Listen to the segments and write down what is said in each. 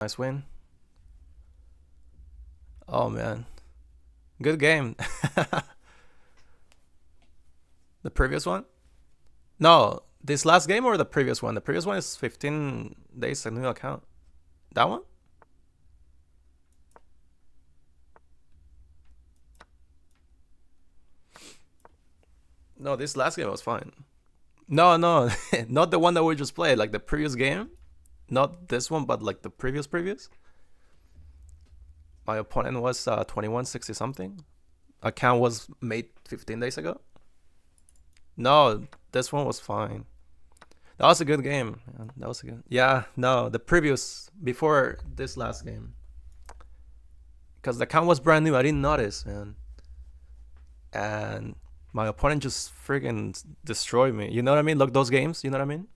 Nice win. Oh man, good game. The previous one? No, this last game or the previous one? The previous one is 15 days a new account. That one? No, this last game was fine. No, not the one that we just played. Like the previous game, not this one, but like the previous. My opponent was 2160 something. Account was made 15 days ago. No, this one was fine. That was a good game. Man. That was a good. Yeah, no, the previous before this last game. Because the account was brand new, I didn't notice, man. And my opponent just freaking destroyed me. You know what I mean? Look, those games. You know what I mean?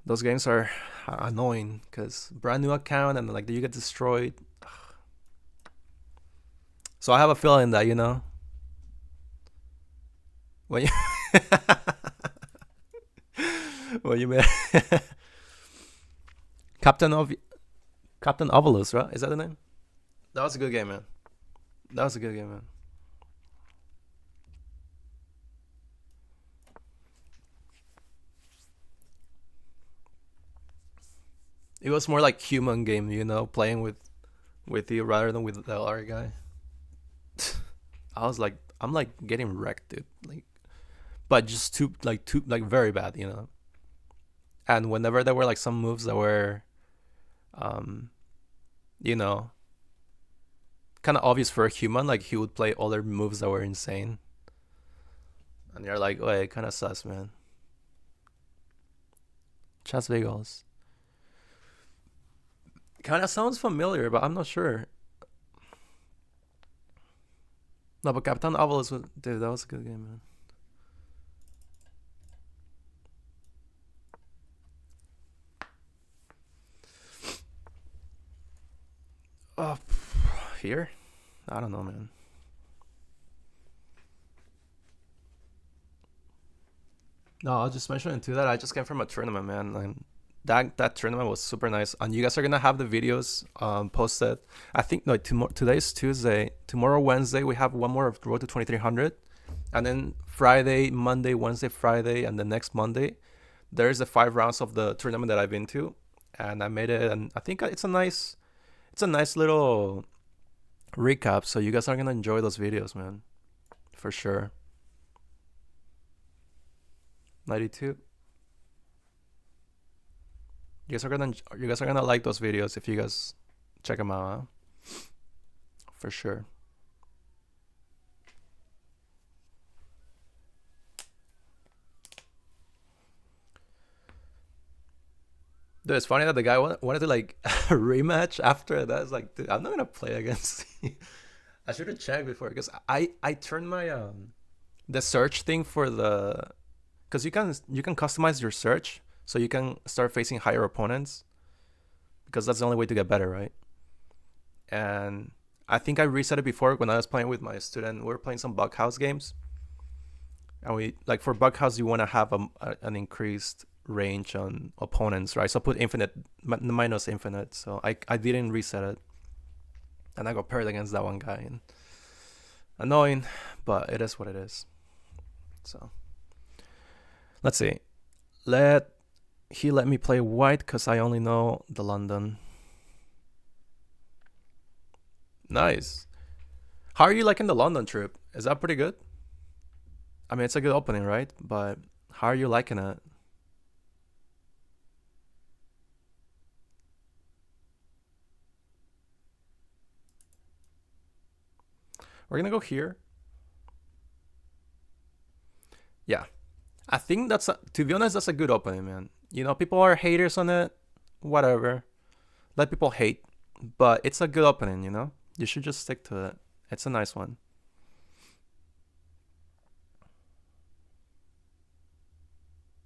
Those games are annoying because brand new account and like you get destroyed. So I have a feeling that, you know, when you when you made Captain Ovilus, right? Is that the name? That was a good game, man. That was a good game, man. It was more like human game, you know, playing with you rather than with the other guy. I was like, I'm like getting wrecked, dude. Like, but just too very bad, you know. And whenever there were like some moves that were, you know, kind of obvious for a human, like he would play other moves that were insane. And you're like, oh, it kind of sus, man. Chess Vigals. Kind of sounds familiar, but I'm not sure. No, but Captain Avalos was, dude, that was a good game, man. Oh, here? I don't know, man. No, I'll just mention too that I just came from a tournament, man, and that tournament was super nice. And you guys are gonna have the videos posted. I think no, today's Tuesday. Tomorrow, Wednesday, we have one more of Road to 2300, and then Friday, Monday, Wednesday, Friday, and the next Monday, there's the 5 rounds of the tournament that I've been to, and I made it, and I think it's a nice little recap. So you guys are gonna enjoy those videos, man, for sure. 92. You guys are gonna like those videos if you guys check them out, huh? For sure. Dude, it's funny that the guy wanted to like rematch after that. It's like, dude, I'm not gonna play against you. I should have checked before because I turned my the search thing for the, because you can customize your search so you can start facing higher opponents, because that's the only way to get better, right? And I think I reset it before when I was playing with my student. We were playing some bug house games, and we like for bug house you want to have an increased range on opponents, right? So I put infinite minus infinite. So I didn't reset it, and I got paired against that one guy. And annoying, but it is what it is. So let's see. Let me play white because I only know the London. Nice. How are you liking the London trip? Is that pretty good? I mean, it's a good opening, right? But how are you liking it? We're gonna go here. Yeah. I think to be honest, that's a good opening, man. You know, people are haters on it. Whatever. Let people hate. But it's a good opening, you know? You should just stick to it. It's a nice one.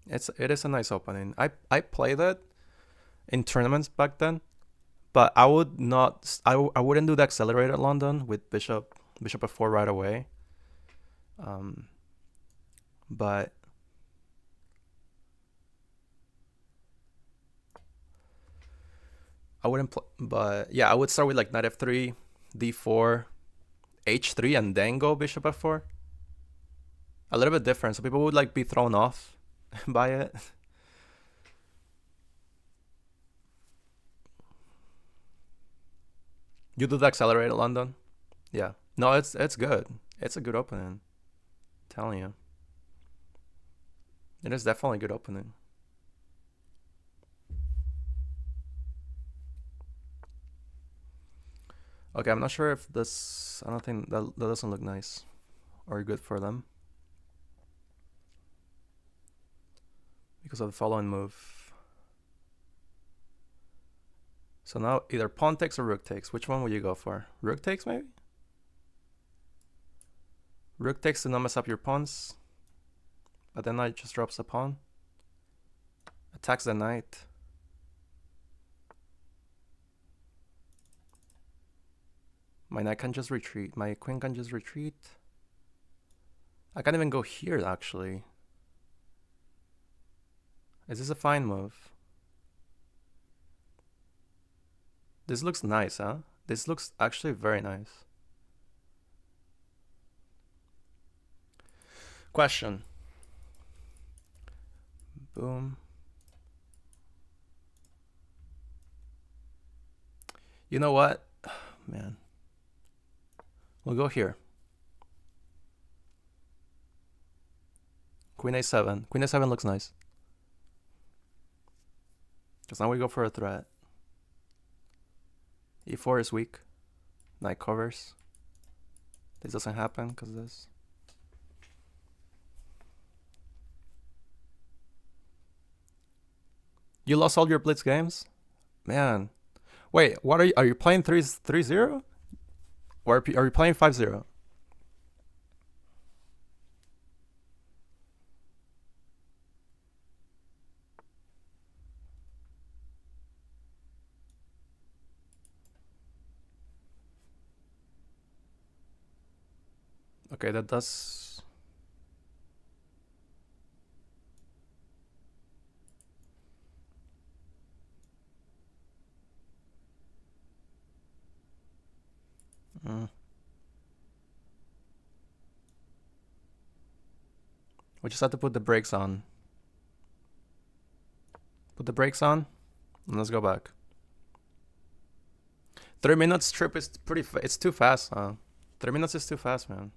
It is a nice opening. I played it in tournaments back then, but I wouldn't do the accelerated London with bishop f4 right away. But I wouldn't play, but yeah, I would start with like knight f3, d4, h3, and then go bishop f4. A little bit different, so people would like be thrown off by it. You do the accelerated London? Yeah. No, it's good. It's a good opening. I'm telling you. It is definitely a good opening. Okay, I'm not sure if this... I don't think that doesn't look nice or good for them. Because of the following move. So now either pawn takes or rook takes. Which one would you go for? Rook takes maybe? Rook takes to not mess up your pawns. But then knight just drops a pawn. Attacks the knight. My knight can just retreat. My queen can just retreat. I can't even go here actually. Is this a fine move? This looks nice, huh? This looks actually very nice. Question. Boom. You know what? Man. We'll go here. Queen a7. Queen a7 looks nice. Because now we go for a threat. e4 is weak. Knight covers. This doesn't happen because of this. You lost all your blitz games? Man. Wait, what are you playing 3-0? Or are you playing 5-0? Okay, that does... We just have to put the brakes on. Put the brakes on, and let's go back. 3 minutes trip is pretty... it's too fast, huh? 3 minutes is too fast, man.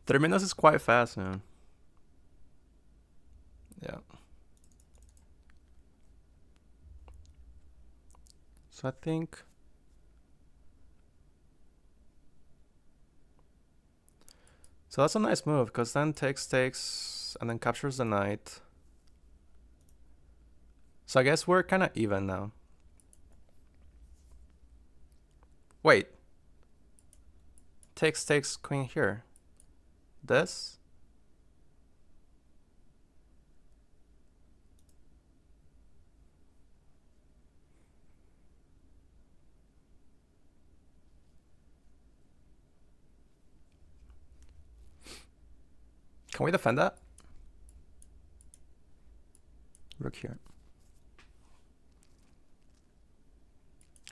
3 minutes is quite fast, man. Yeah. So I think... So that's a nice move, because then takes, and then captures the knight. So I guess we're kind of even now. Wait. Takes queen here. This? Can we defend that? Rook here.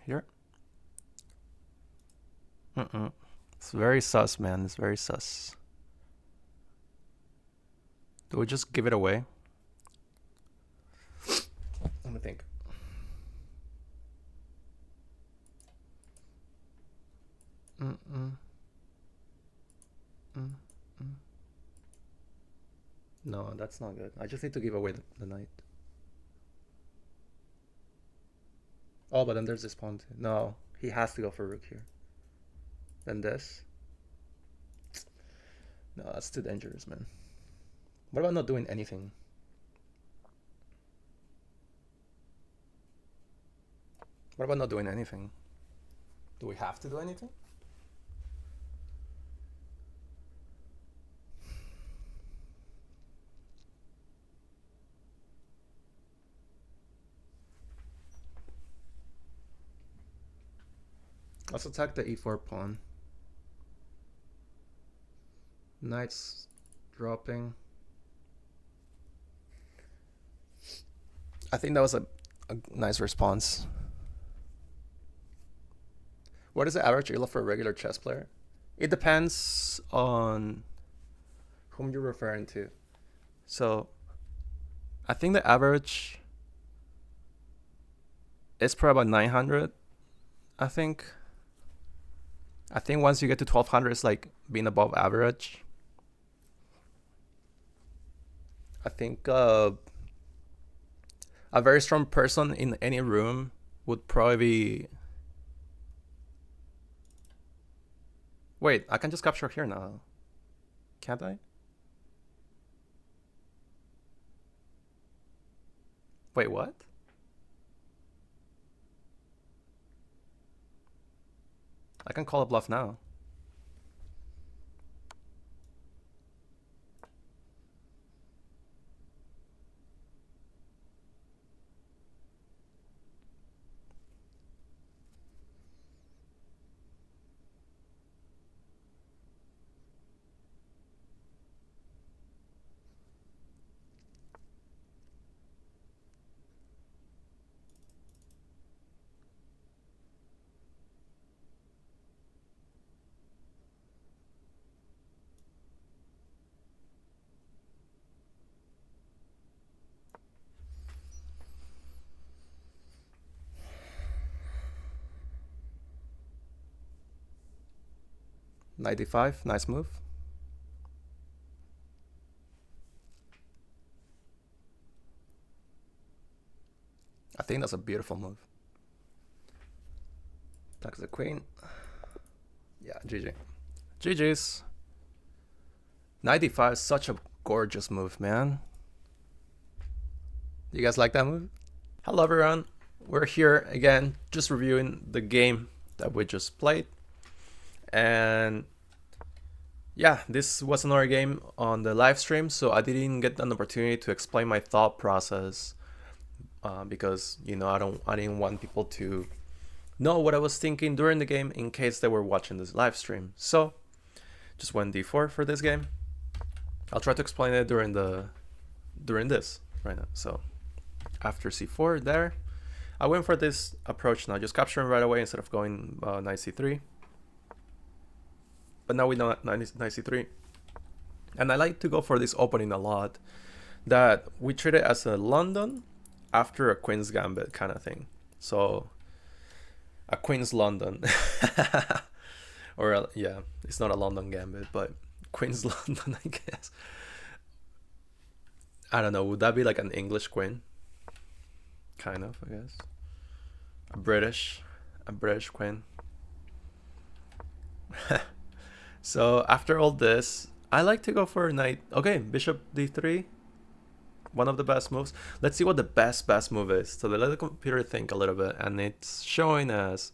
Here? It's very sus, man. It's very sus. Do we just give it away? Let me think. No, that's not good. I just need to give away the knight. Oh, but then there's this pawn too. No, he has to go for rook here. Then this. No, that's too dangerous, man. What about not doing anything? What about not doing anything? Do we have to do anything? Let's attack the e4 pawn. Knight's dropping. I think that was a a nice response. What is the average elo for a regular chess player? It depends on whom you're referring to. So I think the average is probably about 900. I think once you get to 1200, it's like being above average. I think a very strong person in any room would probably be... Wait, I can just capture here now. Can't I? Wait, what? I can call a bluff now. $95, nice move. I think that's a beautiful move. Attacks the queen. Yeah, GG. GG's. 95 is such a gorgeous move, man. You guys like that move? Hello everyone. We're here again, just reviewing the game that we just played. And yeah, this was another game on the live stream, so I didn't get an opportunity to explain my thought process because, you know, I didn't want people to know what I was thinking during the game in case they were watching this live stream. So just went d4 for this game. I'll try to explain it during this right now. So after c4 there, I went for this approach now, just capturing right away instead of going knight c3. But now we know knight c3. And I like to go for this opening a lot, that we treat it as a London after a Queen's Gambit kind of thing. So a Queen's London. Or yeah, it's not a London Gambit, but Queen's London, I guess. I don't know, would that be like an English queen? Kind of, I guess. A British queen. So after all this, I like to go for a knight. Okay, bishop d3. One of the best moves. Let's see what the best move is. So let the computer think a little bit, and it's showing as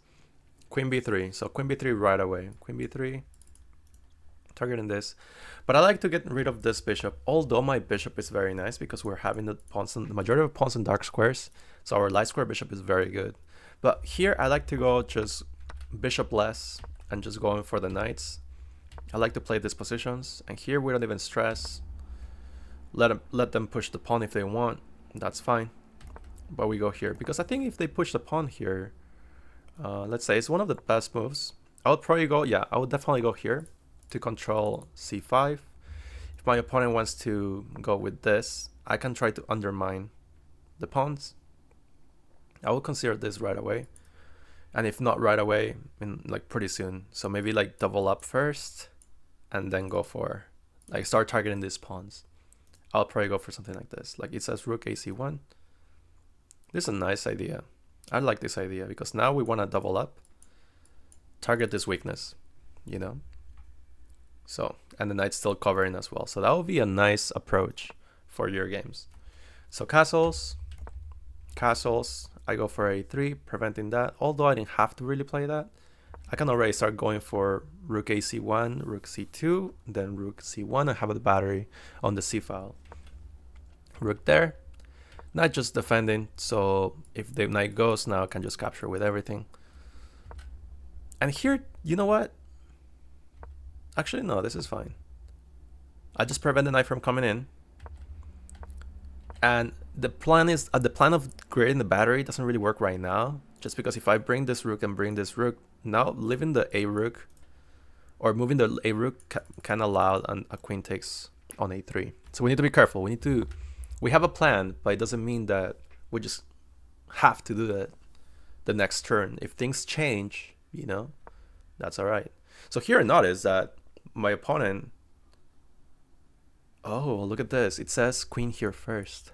queen b3. So queen b3 right away. Queen b3, targeting this. But I like to get rid of this bishop, although my bishop is very nice because we're having the majority of pawns in dark squares. So our light square bishop is very good. But here I like to go just bishop less and just going for the knights. I like to play these positions, and here we don't even stress. Let them push the pawn if they want. That's fine. But we go here because I think if they push the pawn here, let's say it's one of the best moves. I would probably go, yeah, I would definitely go here to control c5. If my opponent wants to go with this, I can try to undermine the pawns. I will consider this right away. And if not right away, in like pretty soon. So maybe like double up first and then go for, like, start targeting these pawns. I'll probably go for something like this. Like it says rook ac1. This is a nice idea. I like this idea because now we want to double up, target this weakness, you know? So, and the knight's still covering as well. So that would be a nice approach for your games. So castles, I go for a3, preventing that. Although I didn't have to really play that. I can already start going for rook ac1, rook c2, then rook c1, and have the battery on the c file. Rook there, not just defending, so if the knight goes now, I can just capture with everything. And here, you know what? Actually, no, this is fine. I just prevent the knight from coming in. And the plan is the plan of creating the battery doesn't really work right now, just because if I bring this rook and bring this rook, now leaving the a rook or moving the a rook can allow a queen takes on a3. So we need to be careful. We have a plan, but it doesn't mean that we just have to do that the next turn. If things change, you know, that's all right. So here notice that my opponent, oh, look at this. It says queen here first.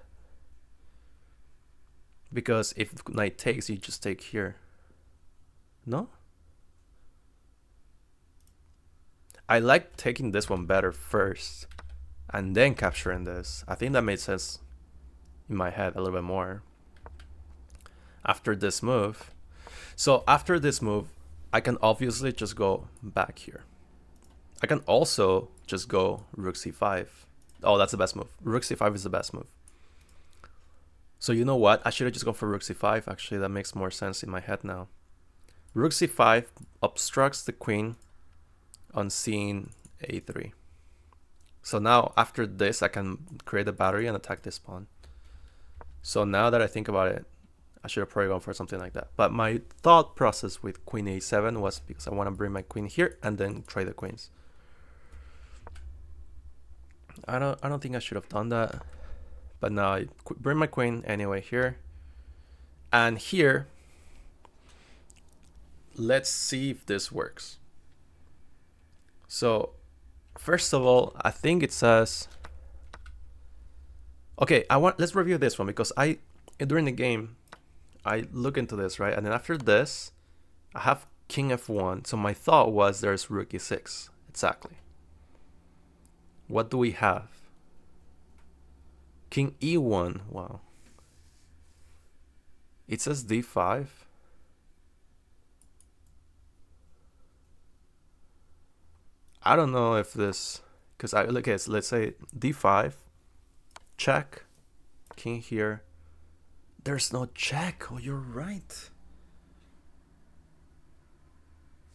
Because if knight takes, you just take here. No? I like taking this one better first and then capturing this. I think that made sense in my head a little bit more. After this move. So after this move, I can obviously just go back here. I can also just go rook c5. Oh, that's the best move. Rook c5 is the best move. So you know what? I should have just gone for rook c5. Actually, that makes more sense in my head now. Rook c5 obstructs the queen on seeing a3. So now after this, I can create a battery and attack this pawn. So now that I think about it, I should have probably gone for something like that. But my thought process with queen a7 was because I want to bring my queen here and then try the queens. I don't think I should have done that. But now I bring my queen anyway here. And here, let's see if this works. So first of all, I think it says, okay, let's review this one because during the game, I look into this, right? And then after this, I have king f1. So my thought was there's rook e6. Exactly. What do we have? King e1. Wow. It says d5. I don't know if this, because okay, so let's say d5, check, king here. There's no check. Oh, you're right.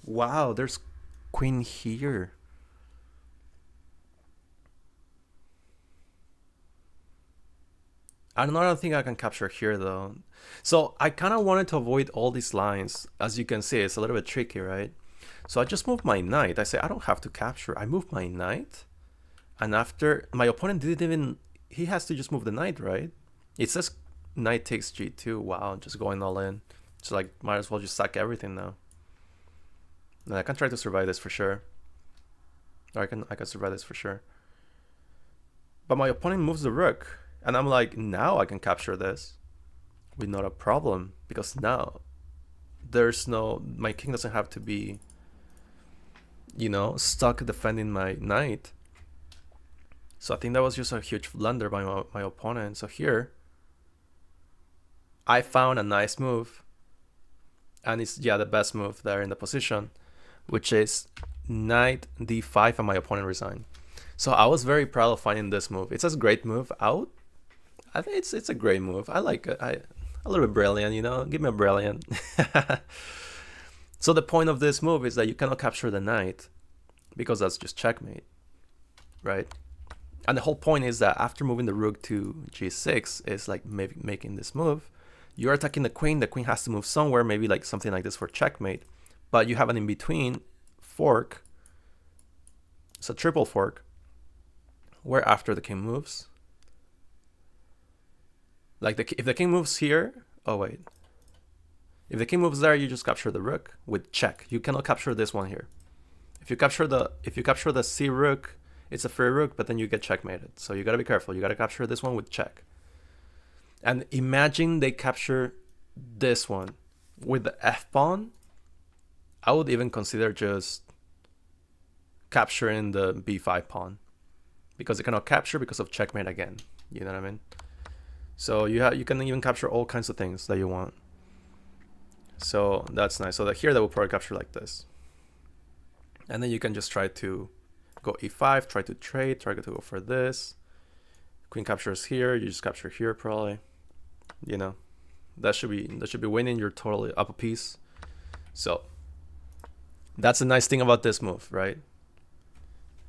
Wow, there's queen here. I don't think I can capture here though. So I kind of wanted to avoid all these lines. As you can see, it's a little bit tricky, right? So I just moved my knight. I say I don't have to capture. I moved my knight. And after, my opponent didn't even, he has to just move the knight, right? It says knight takes g2. Wow, just going all in. So like, might as well just sack everything now. And I can try to survive this for sure. Or I can survive this for sure. But my opponent moves the rook. And I'm like, now I can capture this with not a problem. Because now there's no, my king doesn't have to be, you know, stuck defending my knight. So I think that was just a huge blunder by my opponent. So here, I found a nice move. And it's, yeah, the best move there in the position, which is knight d5, and my opponent resigned. So I was very proud of finding this move. It says great move out. I think it's a great move. I like it. A little bit brilliant, you know. Give me a brilliant. So the point of this move is that you cannot capture the knight because that's just checkmate, right? And the whole point is that after moving the rook to g6 is like making this move. You're attacking the queen. The queen has to move somewhere, maybe like something like this for checkmate. But you have an in-between fork. It's a triple fork where after the king moves. Like if the king moves here, oh wait. If the king moves there, you just capture the rook with check. You cannot capture this one here. If you capture the c rook, it's a free rook, but then you get checkmated. So you gotta be careful. You gotta capture this one with check. And imagine they capture this one with the f pawn. I would even consider just capturing the b5 pawn because it cannot capture because of checkmate again. You know what I mean? So you can even capture all kinds of things that you want. So that's nice. So that here they will probably capture like this. And then you can just try to go e5, try to trade, try to go for this. Queen captures here, you just capture here probably. You know, that should be winning. You're totally up a piece. So that's the nice thing about this move, right?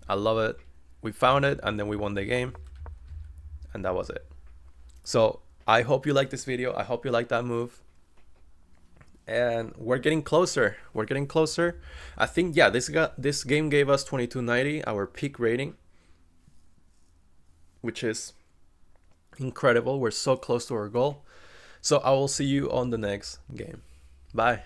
I love it. We found it and then we won the game. And that was it. So I hope you like this video. I hope you like that move. And we're getting closer. We're getting closer. I think, yeah, this game gave us 2290, our peak rating, which is incredible. We're so close to our goal. So I will see you on the next game. Bye.